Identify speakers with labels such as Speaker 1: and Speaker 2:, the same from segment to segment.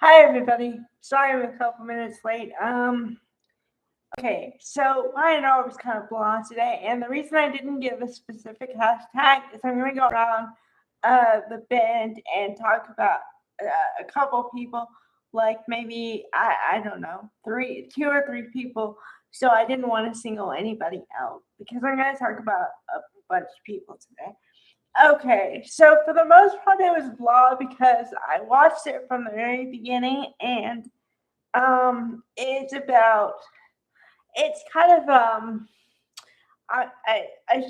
Speaker 1: Hi everybody. Sorry I'm a couple minutes late. Okay, so Y&R was kind of blah today, and the reason I didn't give a specific hashtag is I'm going to go around the bend and talk about a couple people, like maybe I don't know, two or three people. So I didn't want to single anybody out because I'm going to talk about a bunch of people today. Okay, so for the most part, it was blah because I watched it from the very beginning, and it's about it's kind of I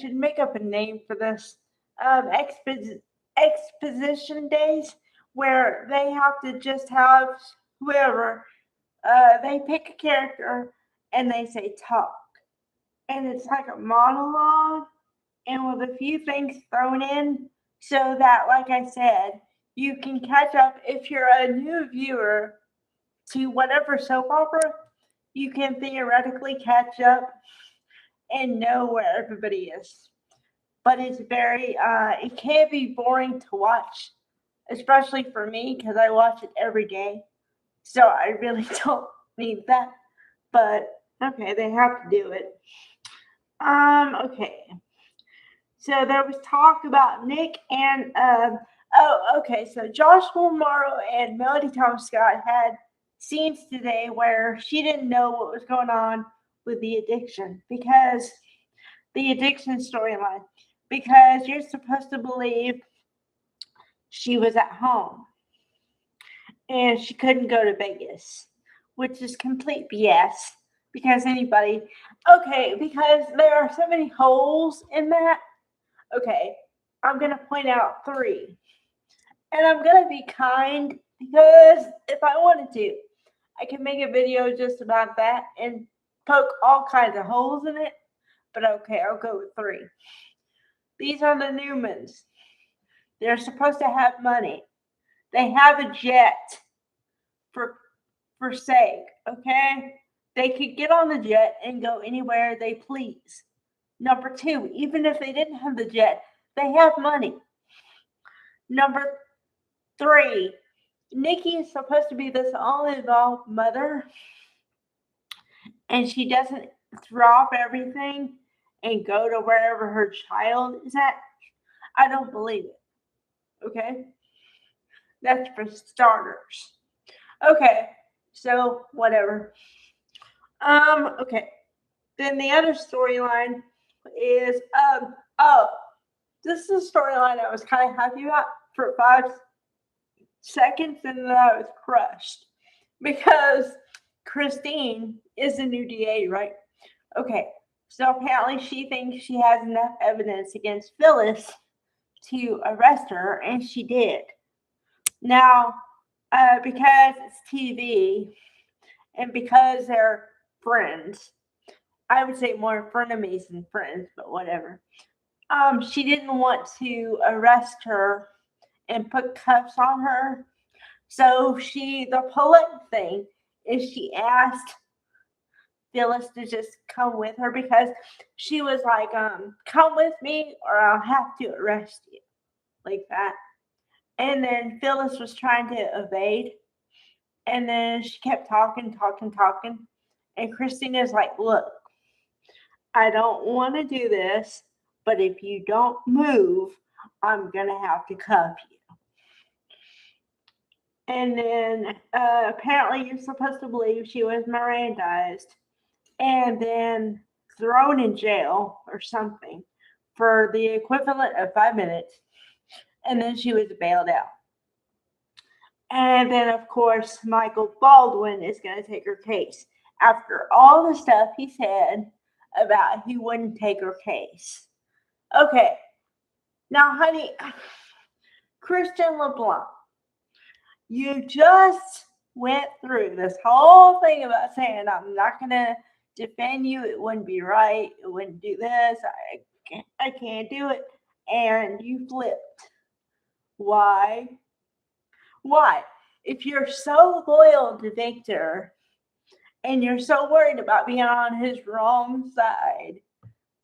Speaker 1: should make up a name for this exposition days where they have to just have whoever they pick a character and they say talk, and it's like a monologue and with a few things thrown in so that, like I said, you can catch up if you're a new viewer to whatever soap opera, you can theoretically catch up and know where everybody is. But it's it can be boring to watch, especially for me because I watch it every day. So I really don't need that. But okay, they have to do it. Okay. So there was talk about Nick and okay. So Joshua Morrow and Melody Thomas Scott had scenes today where she didn't know what was going on with the addiction because the addiction storyline because you're supposed to believe she was at home and she couldn't go to Vegas, which is complete BS because because there are so many holes in that. Okay, I'm going to point out three. And I'm going to be kind because if I wanted to, I can make a video just about that and poke all kinds of holes in it. But okay, I'll go with three. These are the Newmans. They're supposed to have money. They have a jet for for sake, okay? They could get on the jet and go anywhere they please. Number two, even if they didn't have the jet, they have money. Number three, Nikki is supposed to be this all involved mother, and she doesn't drop everything and go to wherever her child is at. I don't believe it. Okay? That's for starters. Okay, so whatever. Okay. Then the other storyline is oh, this is a storyline I was kind of happy about for 5 seconds, and then I was crushed because Christine is the new DA, right? Okay, so apparently she thinks she has enough evidence against Phyllis to arrest her, and she did. Now, because it's TV and because they're friends, I would say more frenemies than friends, but whatever. She didn't want to arrest her and put cuffs on her. So the polite thing is she asked Phyllis to just come with her because she was like, come with me or I'll have to arrest you. Like that. And then Phyllis was trying to evade. And then she kept talking. And Christina's like, look, I don't want to do this, but if you don't move, I'm going to have to cuff you. And then apparently you're supposed to believe she was Mirandized and then thrown in jail or something for the equivalent of 5 minutes. And then she was bailed out. And then, of course, Michael Baldwin is going to take her case after all the stuff he said about he wouldn't take her case. Okay. Now, honey, Christian LeBlanc, you just went through this whole thing about saying, I'm not going to defend you. It wouldn't be right. It wouldn't do this. I can't do it. And you flipped. Why? Why? If you're so loyal to Victor and you're so worried about being on his wrong side,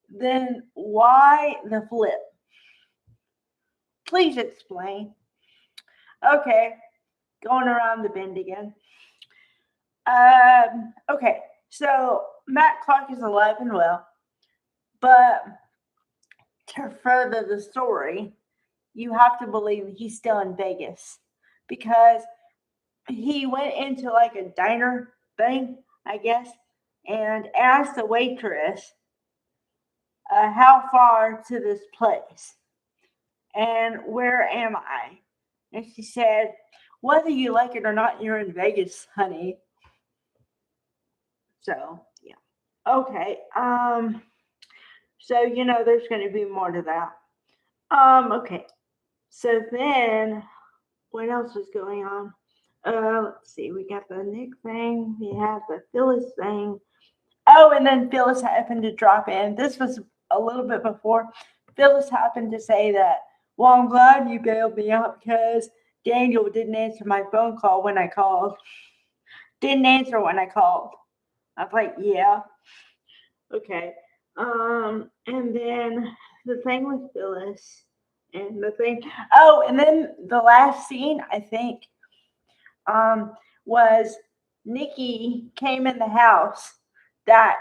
Speaker 1: then why the flip? Please explain. Okay, going around the bend again. Okay, so Matt Clark is alive and well, but to further the story, you have to believe he's still in Vegas because he went into like a diner thing, I guess, and asked the waitress, how far to this place? And where am I? And she said, whether you like it or not, you're in Vegas, honey. So, yeah. Okay. So, there's going to be more to that. Okay. So then, what else is going on? Let's see. We got the Nick thing. We have the Phyllis thing. Oh, and then Phyllis happened to drop in. This was a little bit before. Phyllis happened to say that, well, I'm glad you bailed me out because Daniel didn't answer my phone call when I called. Didn't answer when I called. I was like, yeah. Okay. And then the thing with Phyllis and the thing. Oh, and then the last scene, I think, was Nikki came in the house that,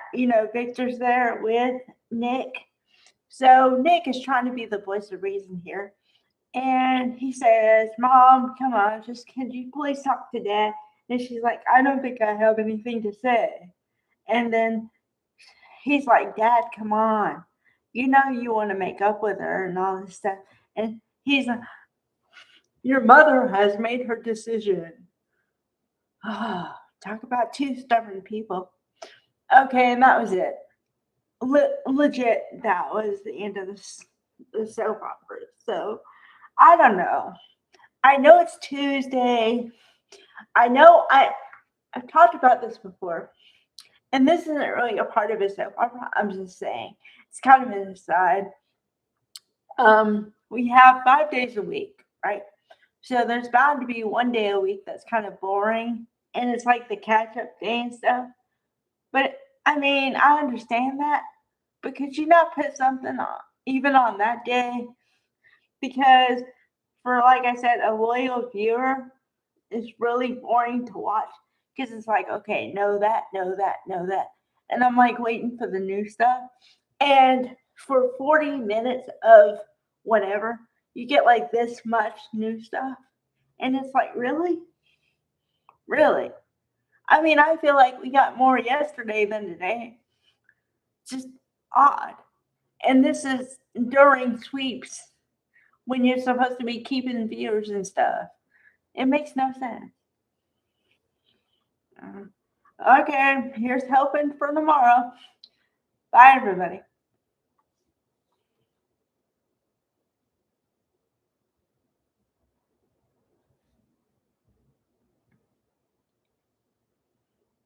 Speaker 1: Victor's there with Nick. So Nick is trying to be the voice of reason here. And he says, Mom, come on, can you please talk to Dad? And she's like, I don't think I have anything to say. And then he's like, Dad, come on. You want to make up with her and all this stuff. And he's like, your mother has made her decision. Talk about two stubborn people. Okay, and that was it. Legit, that was the end of the soap opera. So, I don't know. I know it's Tuesday. I know I've talked about this before. And this isn't really a part of a soap opera. I'm just saying. It's kind of an aside. We have 5 days a week, right? So there's bound to be one day a week that's kind of boring. And it's like the catch-up day and stuff. But, I mean, I understand that. But could you not put something on, even on that day? Because for, like I said, a loyal viewer, it's really boring to watch. Because it's like, okay, know that. And I'm like waiting for the new stuff. And for 40 minutes of whatever, you get like this much new stuff. And it's like, really? Really? I mean, I feel like we got more yesterday than today. Just odd. And this is during sweeps when you're supposed to be keeping viewers and stuff. It makes no sense. Okay, here's hoping for tomorrow. Bye, everybody.